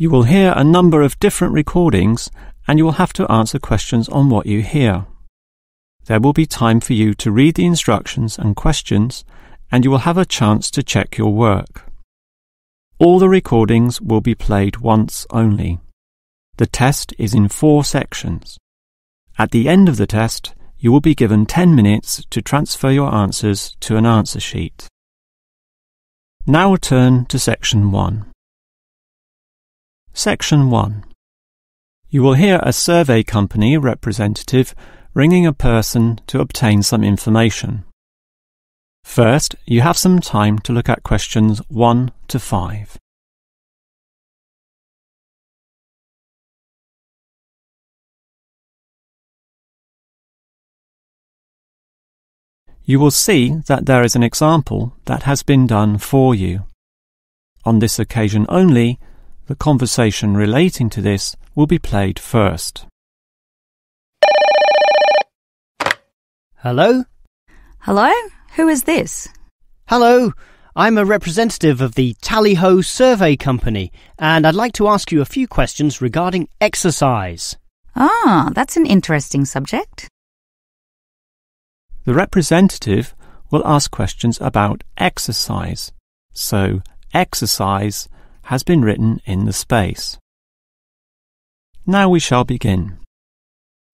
You will hear a number of different recordings and you will have to answer questions on what you hear. There will be time for you to read the instructions and questions, and you will have a chance to check your work. All the recordings will be played once only. The test is in 4 sections. At the end of the test, you will be given 10 minutes to transfer your answers to an answer sheet. Now turn to Section 1. Section 1. You will hear a survey company representative ringing a person to obtain some information. First, you have some time to look at questions 1 to 5. You will see that there is an example that has been done for you. On this occasion only, the conversation relating to this will be played first. Hello? Hello? Who is this? Hello, I'm a representative of the Tally-Ho Survey Company, and I'd like to ask you a few questions regarding exercise. Ah, that's an interesting subject. The representative will ask questions about exercise, so exercise has been written in the space. Now we shall begin.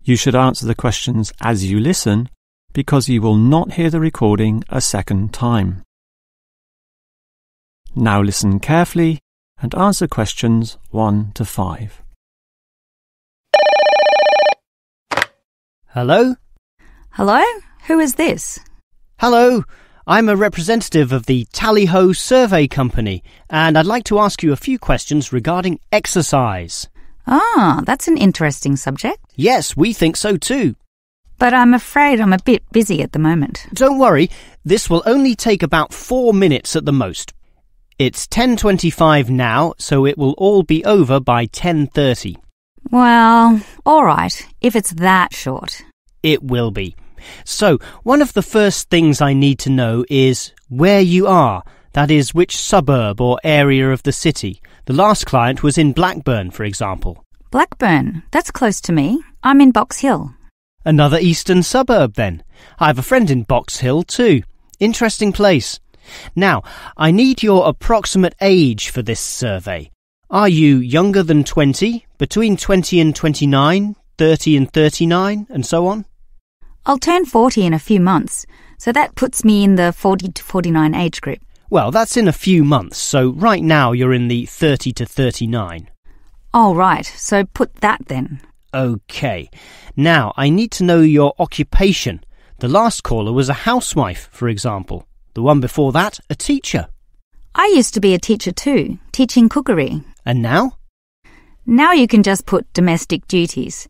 You should answer the questions as you listen, because you will not hear the recording a second time. Now listen carefully and answer questions 1 to 5. Hello? Hello? Who is this? Hello, I'm a representative of the Tally-Ho Survey Company, and I'd like to ask you a few questions regarding exercise. Ah, that's an interesting subject. Yes, we think so too. But I'm afraid I'm a bit busy at the moment. Don't worry, this will only take about 4 minutes at the most. It's 10:25 now, so it will all be over by 10:30. Well, all right, if it's that short. It will be. So, one of the first things I need to know is where you are. That is, which suburb or area of the city. The last client was in Blackburn, for example. Blackburn? That's close to me. I'm in Box Hill. Another eastern suburb, then. I have a friend in Box Hill, too. Interesting place. Now, I need your approximate age for this survey. Are you younger than 20, between 20 and 29, 30 and 39, and so on? I'll turn 40 in a few months, so that puts me in the 40 to 49 age group. Well, that's in a few months, so right now you're in the 30 to 39. Oh, right, so put that then. OK. Now, I need to know your occupation. The last caller was a housewife, for example. The one before that, a teacher. I used to be a teacher too, teaching cookery. And now? Now you can just put domestic duties.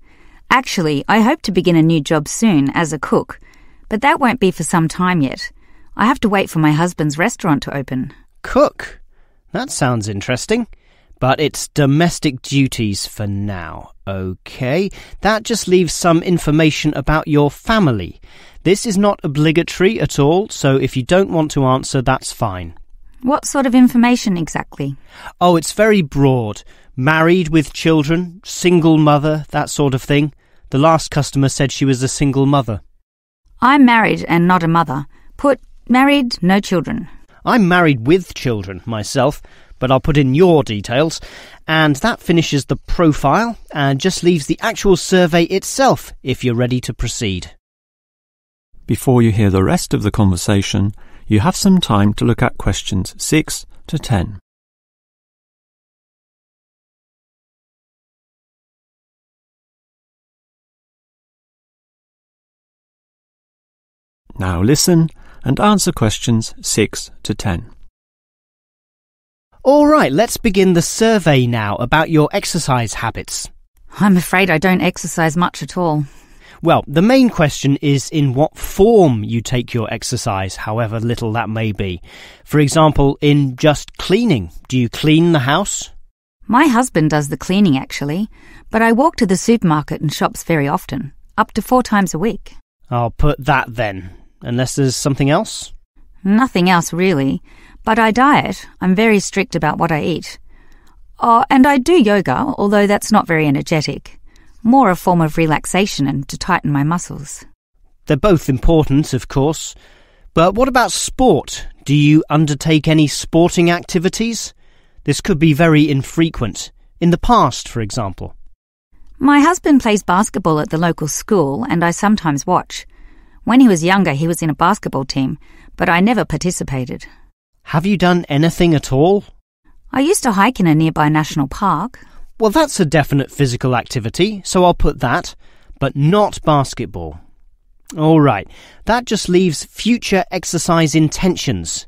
Actually, I hope to begin a new job soon as a cook, but that won't be for some time yet. I have to wait for my husband's restaurant to open. Cook? That sounds interesting. But it's domestic duties for now. OK, that just leaves some information about your family. This is not obligatory at all, so if you don't want to answer, that's fine. What sort of information exactly? Oh, it's very broad. Married with children, single mother, that sort of thing. The last customer said she was a single mother. I'm married and not a mother. Put married, no children. I'm married with children myself, but I'll put in your details, and that finishes the profile and just leaves the actual survey itself if you're ready to proceed. Before you hear the rest of the conversation, you have some time to look at questions 6 to 10. Now listen and answer questions 6 to 10. All right, let's begin the survey now about your exercise habits. I'm afraid I don't exercise much at all. Well, the main question is in what form you take your exercise, however little that may be. For example, in just cleaning. Do you clean the house? My husband does the cleaning, actually, but I walk to the supermarket and shops very often, up to 4 times a week. I'll put that then, unless there's something else. Nothing else, really. But I diet. I'm very strict about what I eat. Oh, and I do yoga, although that's not very energetic. More a form of relaxation and to tighten my muscles. They're both important, of course. But what about sport? Do you undertake any sporting activities? This could be very infrequent. In the past, for example. My husband plays basketball at the local school, and I sometimes watch. When he was younger, he was in a basketball team, but I never participated. Have you done anything at all? I used to hike in a nearby national park. Well, that's a definite physical activity, so I'll put that, but not basketball. All right, that just leaves future exercise intentions.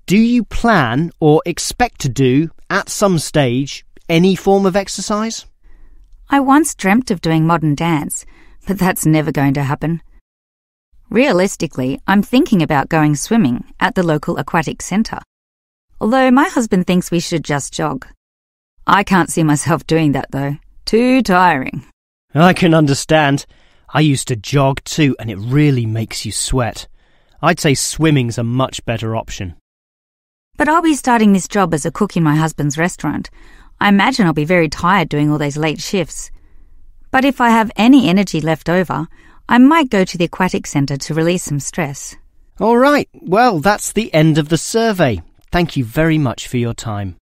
Do you plan or expect to do, at some stage, any form of exercise? I once dreamt of doing modern dance, but that's never going to happen. Realistically, I'm thinking about going swimming at the local aquatic centre. Although my husband thinks we should just jog. I can't see myself doing that though. Too tiring. I can understand. I used to jog too, and it really makes you sweat. I'd say swimming's a much better option. But I'll be starting this job as a cook in my husband's restaurant. I imagine I'll be very tired doing all those late shifts. But if I have any energy left over, I might go to the aquatic centre to release some stress. All right, well, that's the end of the survey. Thank you very much for your time.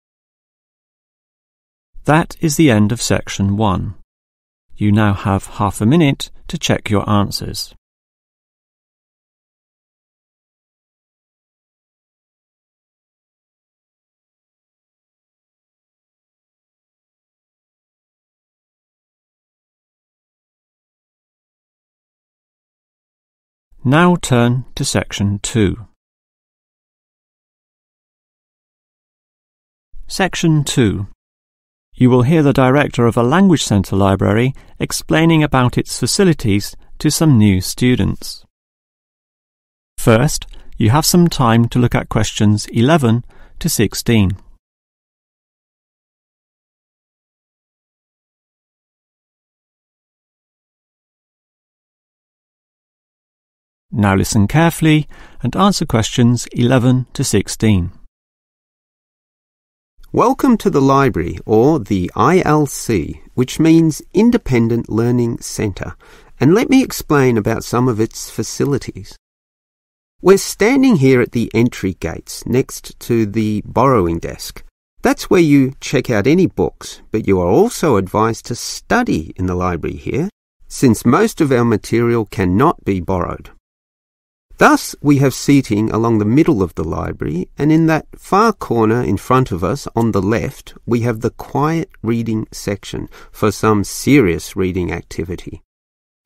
That is the end of section 1. You now have half a minute to check your answers. Now turn to section 2. Section 2. You will hear the director of a language centre library explaining about its facilities to some new students. First, you have some time to look at questions 11 to 16. Now listen carefully and answer questions 11 to 16. Welcome to the library, or the ILC, which means Independent Learning Centre, and let me explain about some of its facilities. We're standing here at the entry gates next to the borrowing desk. That's where you check out any books, but you are also advised to study in the library here, since most of our material cannot be borrowed. Thus, we have seating along the middle of the library, and in that far corner in front of us on the left, we have the quiet reading section for some serious reading activity.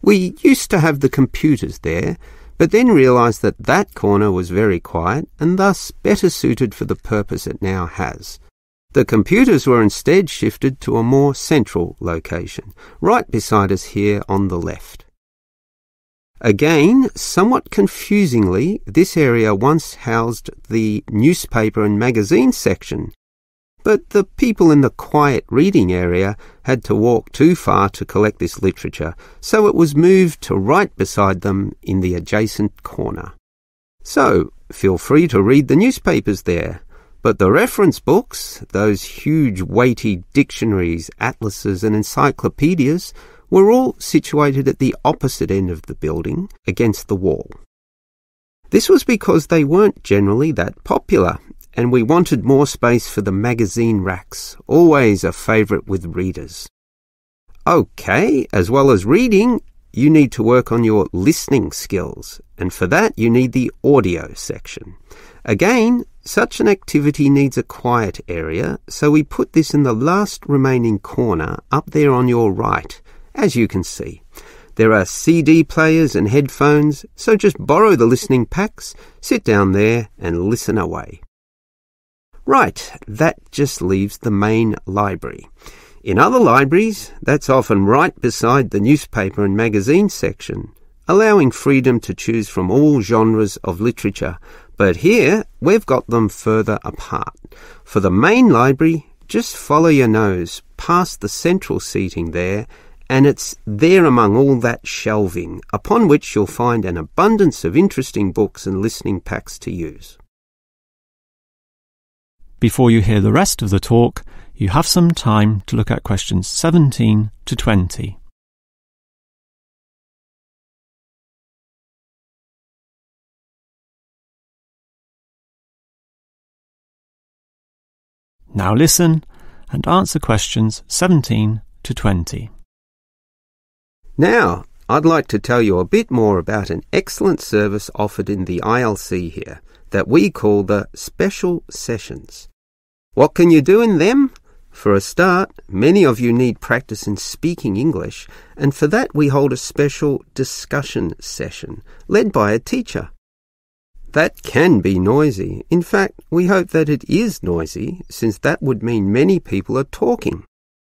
We used to have the computers there, but then realised that that corner was very quiet and thus better suited for the purpose it now has. The computers were instead shifted to a more central location, right beside us here on the left. Again, somewhat confusingly, this area once housed the newspaper and magazine section, but the people in the quiet reading area had to walk too far to collect this literature, so it was moved to right beside them in the adjacent corner. So, feel free to read the newspapers there, but the reference books, those huge weighty dictionaries, atlases and encyclopedias, were all situated at the opposite end of the building, against the wall. This was because they weren't generally that popular, and we wanted more space for the magazine racks, always a favourite with readers. Okay, as well as reading, you need to work on your listening skills, and for that you need the audio section. Again, such an activity needs a quiet area, so we put this in the last remaining corner up there on your right. As you can see, there are CD players and headphones, so just borrow the listening packs, sit down there and listen away. Right, that just leaves the main library. In other libraries, that's often right beside the newspaper and magazine section, allowing freedom to choose from all genres of literature, but here we've got them further apart. For the main library, just follow your nose past the central seating there, and it's there among all that shelving, upon which you'll find an abundance of interesting books and listening packs to use. Before you hear the rest of the talk, you have some time to look at questions 17 to 20. Now listen and answer questions 17 to 20. Now, I'd like to tell you a bit more about an excellent service offered in the ILC here that we call the special sessions. What can you do in them? For a start, many of you need practice in speaking English, and for that we hold a special discussion session led by a teacher. That can be noisy. In fact, we hope that it is noisy, since that would mean many people are talking.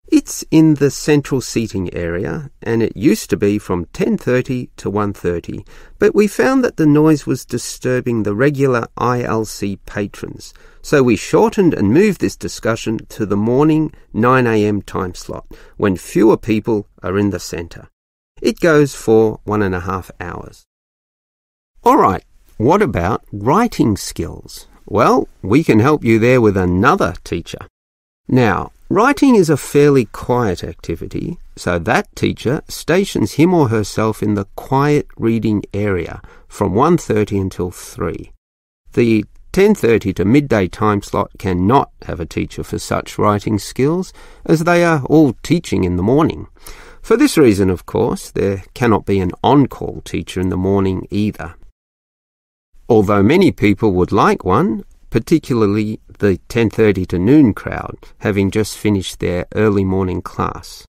It's in the central seating area, and it used to be from 10:30 to 1:30, but we found that the noise was disturbing the regular ILC patrons, so we shortened and moved this discussion to the morning 9 a.m. time slot, when fewer people are in the centre. It goes for 1.5 hours. All right. What about writing skills? Well, we can help you there with another teacher. Now, writing is a fairly quiet activity, so that teacher stations him or herself in the quiet reading area from 1:30 until 3. The 10:30 to midday time slot cannot have a teacher for such writing skills, as they are all teaching in the morning. For this reason, of course, there cannot be an on-call teacher in the morning either. Although many people would like one, particularly the 10:30 to noon crowd, having just finished their early morning class.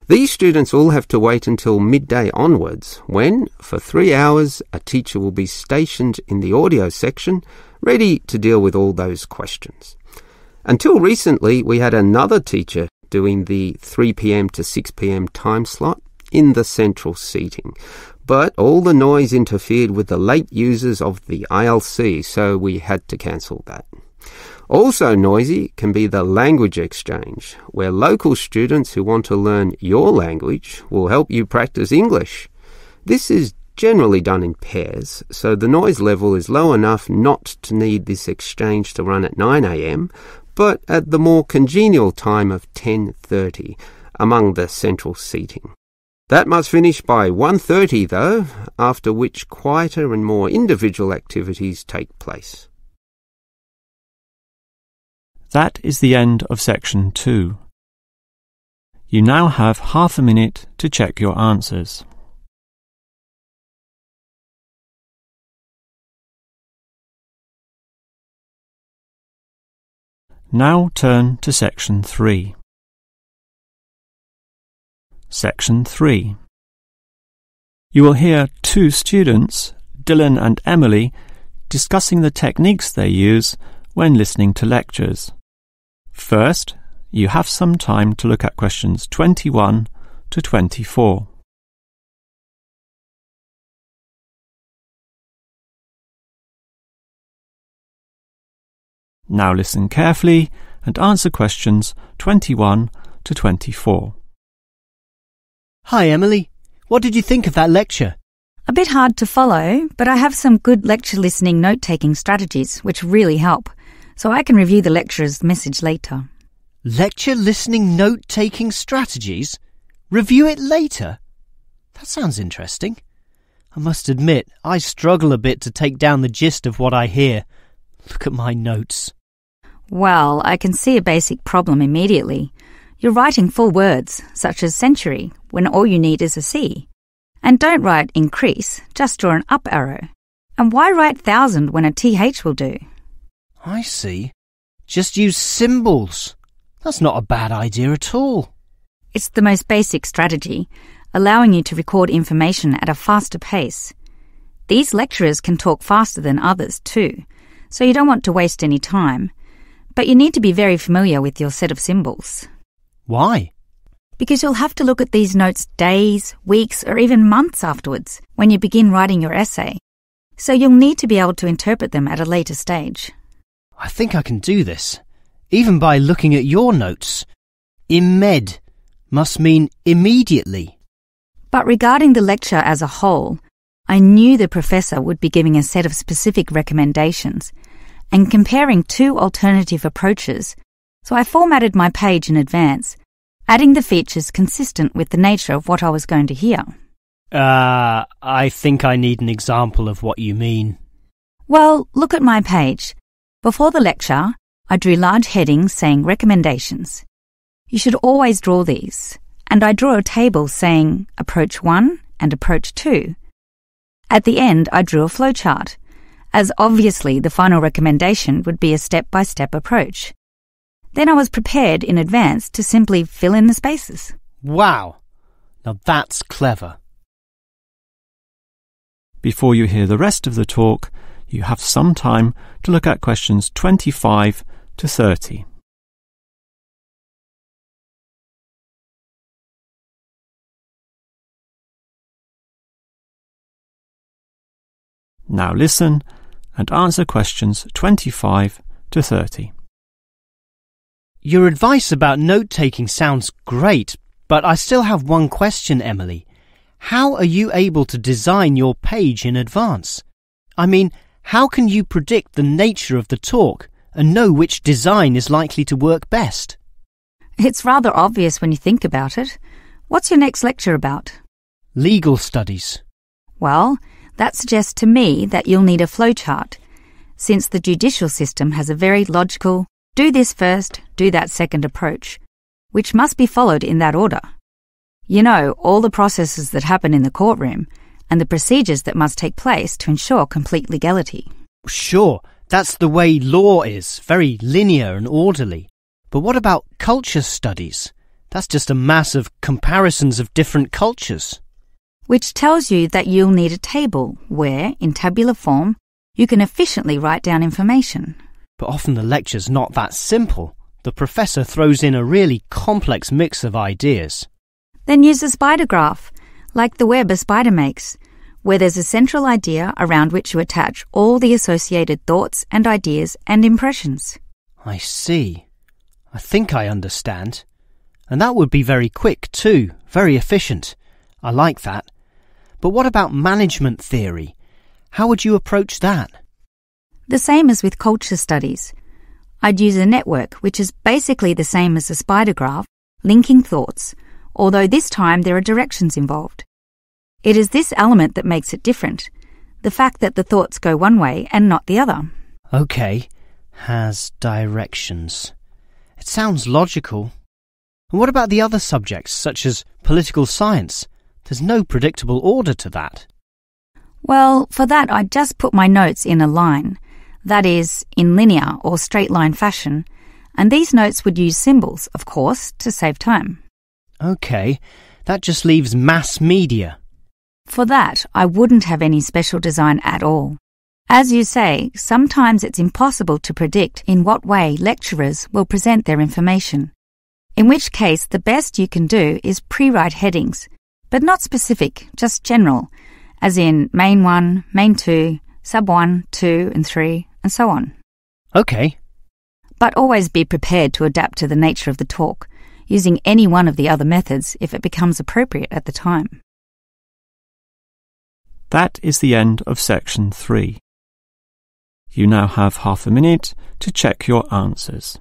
These students all have to wait until midday onwards, when, for 3 hours, a teacher will be stationed in the audio section, ready to deal with all those questions. Until recently, we had another teacher doing the 3 p.m. to 6 p.m. time slot in the central seating. But all the noise interfered with the late users of the ILC, so we had to cancel that. Also noisy can be the language exchange, where local students who want to learn your language will help you practice English. This is generally done in pairs, so the noise level is low enough not to need this exchange to run at 9 a.m, but at the more congenial time of 10:30 among the central seating. That must finish by 1:30 though, after which quieter and more individual activities take place. That is the end of section 2. You now have half a minute to check your answers. Now turn to section 3. Section 3. You will hear two students, Dylan and Emily, discussing the techniques they use when listening to lectures. First, you have some time to look at questions 21 to 24. Now listen carefully and answer questions 21 to 24. Hi, Emily. What did you think of that lecture? A bit hard to follow, but I have some good lecture listening note-taking strategies which really help, so I can review the lecturer's message later. Lecture listening note-taking strategies? Review it later? That sounds interesting. I must admit, I struggle a bit to take down the gist of what I hear. Look at my notes. Well, I can see a basic problem immediately. You're writing full words, such as century, when all you need is a C. And don't write increase, just draw an up arrow. And why write thousand when a TH will do? I see. Just use symbols. That's not a bad idea at all. It's the most basic strategy, allowing you to record information at a faster pace. These lecturers can talk faster than others too, so you don't want to waste any time. But you need to be very familiar with your set of symbols. Why? Because you'll have to look at these notes days, weeks, or even months afterwards when you begin writing your essay. So you'll need to be able to interpret them at a later stage. I think I can do this, even by looking at your notes. Imed must mean immediately. But regarding the lecture as a whole, I knew the professor would be giving a set of specific recommendations, and comparing two alternative approaches, So I formatted my page in advance, adding the features consistent with the nature of what I was going to hear. I think I need an example of what you mean. Well, look at my page. Before the lecture, I drew large headings saying recommendations. You should always draw these, and I drew a table saying Approach 1 and Approach 2. At the end, I drew a flowchart, as obviously the final recommendation would be a step-by-step approach. Then I was prepared in advance to simply fill in the spaces. Wow! Now that's clever. Before you hear the rest of the talk, you have some time to look at questions 25 to 30. Now listen and answer questions 25 to 30. Your advice about note-taking sounds great, but I still have one question, Emily. How are you able to design your page in advance? I mean, how can you predict the nature of the talk and know which design is likely to work best? It's rather obvious when you think about it. What's your next lecture about? Legal studies. Well, that suggests to me that you'll need a flowchart, since the judicial system has a very logical, do this first, do that second approach, which must be followed in that order. You know, all the processes that happen in the courtroom and the procedures that must take place to ensure complete legality. Sure, that's the way law is, very linear and orderly. But what about culture studies? That's just a mass of comparisons of different cultures. Which tells you that you'll need a table where, in tabular form, you can efficiently write down information. But often the lecture's not that simple. The professor throws in a really complex mix of ideas. Then use a spider graph, like the web a spider makes, where there's a central idea around which you attach all the associated thoughts and ideas and impressions. I see. I think I understand. And that would be very quick too, very efficient. I like that. But what about management theory? How would you approach that? The same as with culture studies. I'd use a network, which is basically the same as a spider graph, linking thoughts, although this time there are directions involved. It is this element that makes it different, the fact that the thoughts go one way and not the other. Okay, has directions. It sounds logical. And what about the other subjects, such as political science? There's no predictable order to that. Well, for that I'd just put my notes in a line, that is, in linear or straight line fashion, and these notes would use symbols, of course, to save time. Okay, that just leaves mass media. For that, I wouldn't have any special design at all. As you say, sometimes it's impossible to predict in what way lecturers will present their information, in which case the best you can do is pre-write headings, but not specific, just general, as in main 1, main 2, sub 1, 2 and 3, and so on. Okay. But always be prepared to adapt to the nature of the talk, using any one of the other methods if it becomes appropriate at the time. That is the end of section 3. You now have half a minute to check your answers.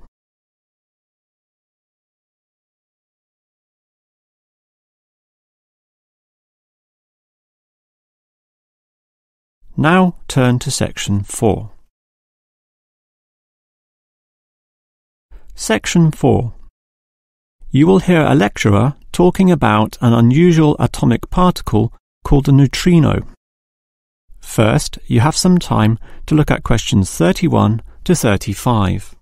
Now turn to section 4. Section 4. You will hear a lecturer talking about an unusual atomic particle called a neutrino. First, you have some time to look at questions 31 to 35.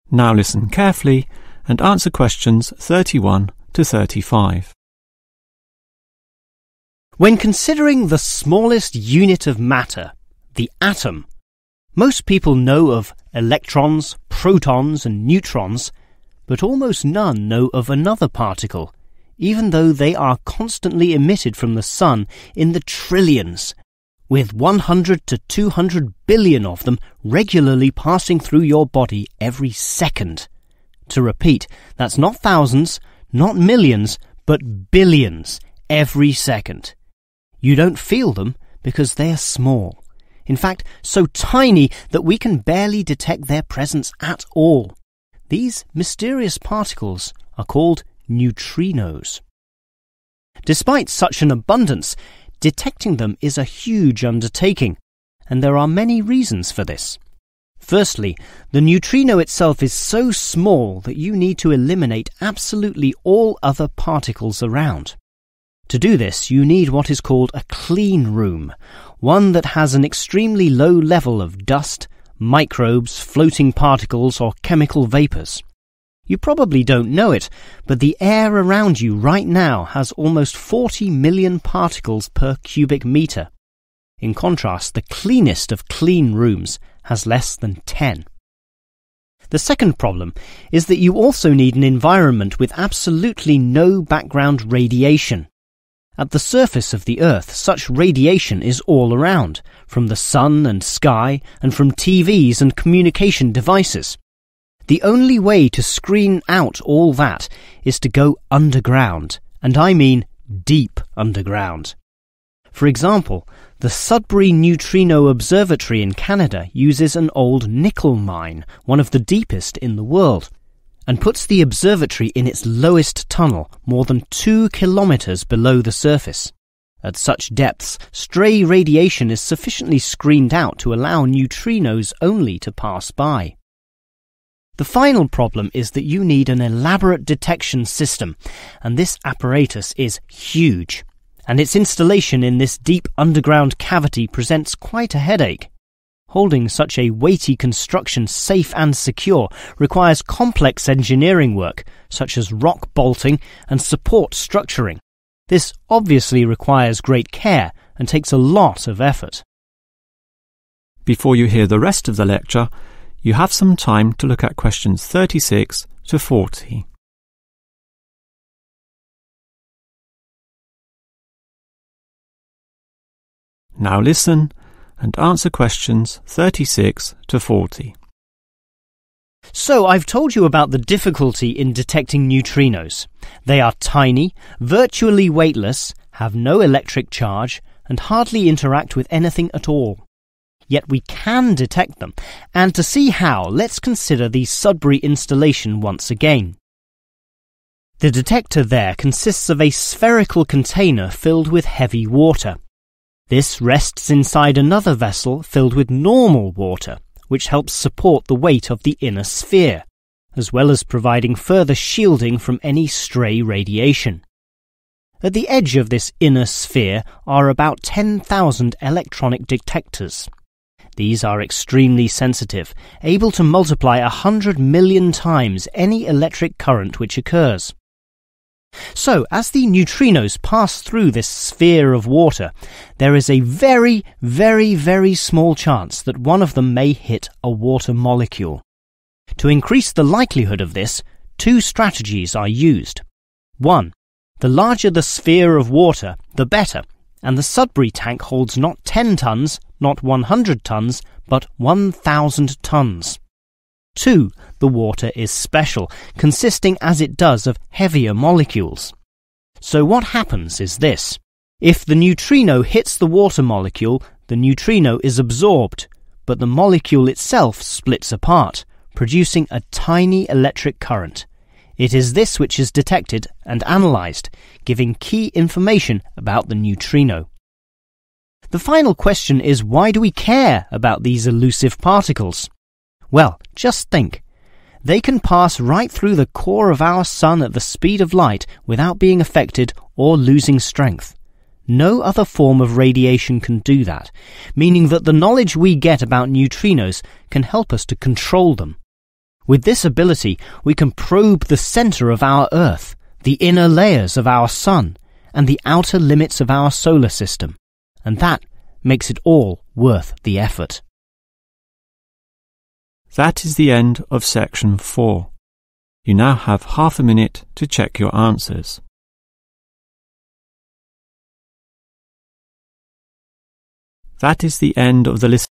Now listen carefully and answer questions 31 to 35. When considering the smallest unit of matter, the atom, most people know of electrons, protons and neutrons, but almost none know of another particle, even though they are constantly emitted from the sun in the trillions, with 100 to 200 billion of them regularly passing through your body every second. To repeat, that's not thousands, not millions, but billions every second. You don't feel them because they are small. In fact, so tiny that we can barely detect their presence at all. These mysterious particles are called neutrinos. Despite such an abundance, detecting them is a huge undertaking, and there are many reasons for this. Firstly, the neutrino itself is so small that you need to eliminate absolutely all other particles around. To do this, you need what is called a clean room, one that has an extremely low level of dust, microbes, floating particles, or chemical vapors. You probably don't know it, but the air around you right now has almost 40 million particles per cubic meter. In contrast, the cleanest of clean rooms has less than 10. The second problem is that you also need an environment with absolutely no background radiation. At the surface of the Earth, such radiation is all around, from the sun and sky, and from TVs and communication devices. The only way to screen out all that is to go underground, and I mean deep underground. For example, the Sudbury Neutrino Observatory in Canada uses an old nickel mine, one of the deepest in the world, and puts the observatory in its lowest tunnel, more than 2 kilometers below the surface. At such depths, stray radiation is sufficiently screened out to allow neutrinos only to pass by. The final problem is that you need an elaborate detection system, and this apparatus is huge, and its installation in this deep underground cavity presents quite a headache. Holding such a weighty construction safe and secure requires complex engineering work, such as rock bolting and support structuring. This obviously requires great care and takes a lot of effort. Before you hear the rest of the lecture, you have some time to look at questions 36 to 40. Now listen and answer questions 36 to 40. So I've told you about the difficulty in detecting neutrinos. They are tiny, virtually weightless, have no electric charge, and hardly interact with anything at all. Yet we can detect them, and to see how, let's consider the Sudbury installation once again. The detector there consists of a spherical container filled with heavy water. This rests inside another vessel filled with normal water, which helps support the weight of the inner sphere, as well as providing further shielding from any stray radiation. At the edge of this inner sphere are about 10,000 electronic detectors. These are extremely sensitive, able to multiply 100 million times any electric current which occurs. So, as the neutrinos pass through this sphere of water, there is a very, very, very small chance that one of them may hit a water molecule. To increase the likelihood of this, 2 strategies are used. 1. The larger the sphere of water, the better, and the Sudbury tank holds not 10 tons, not 100 tons, but 1,000 tons. 2. The water is special, consisting as it does of heavier molecules. So what happens is this. If the neutrino hits the water molecule, the neutrino is absorbed, but the molecule itself splits apart, producing a tiny electric current. It is this which is detected and analyzed, giving key information about the neutrino. The final question is, why do we care about these elusive particles? Well, just think. They can pass right through the core of our sun at the speed of light without being affected or losing strength. No other form of radiation can do that, meaning that the knowledge we get about neutrinos can help us to control them. With this ability, we can probe the center of our Earth, the inner layers of our sun, and the outer limits of our solar system. And that makes it all worth the effort. That is the end of section 4. You now have half a minute to check your answers. That is the end of the list.